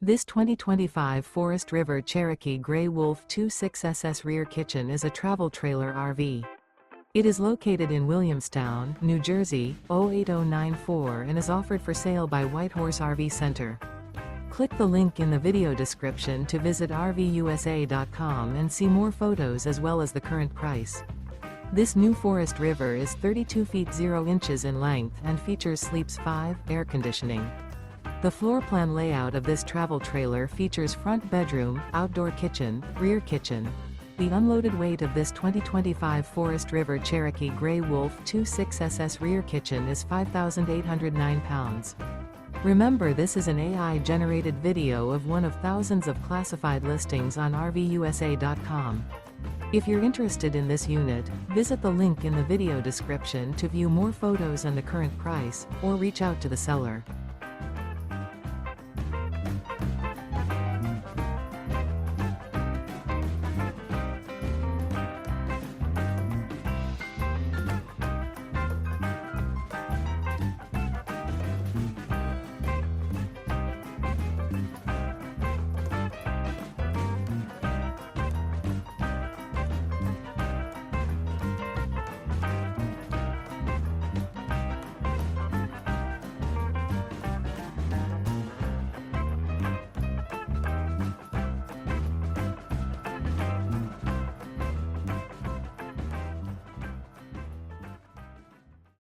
This 2025 Forest River Cherokee Grey Wolf 26SS rear kitchen is a travel trailer RV. It is located in Williamstown, New Jersey, 08094 and is offered for sale by Whitehorse RV Center. Click the link in the video description to visit RVUSA.com and see more photos as well as the current price. This new Forest River is 32 feet 0 inches in length and features Sleeps 5 air conditioning. The floor plan layout of this travel trailer features front bedroom, outdoor kitchen, rear kitchen. The unloaded weight of this 2025 Forest River Cherokee Grey Wolf 26SS rear kitchen is 5,809 pounds. Remember, this is an AI-generated video of one of thousands of classified listings on RVUSA.com. If you're interested in this unit, visit the link in the video description to view more photos and the current price, or reach out to the seller.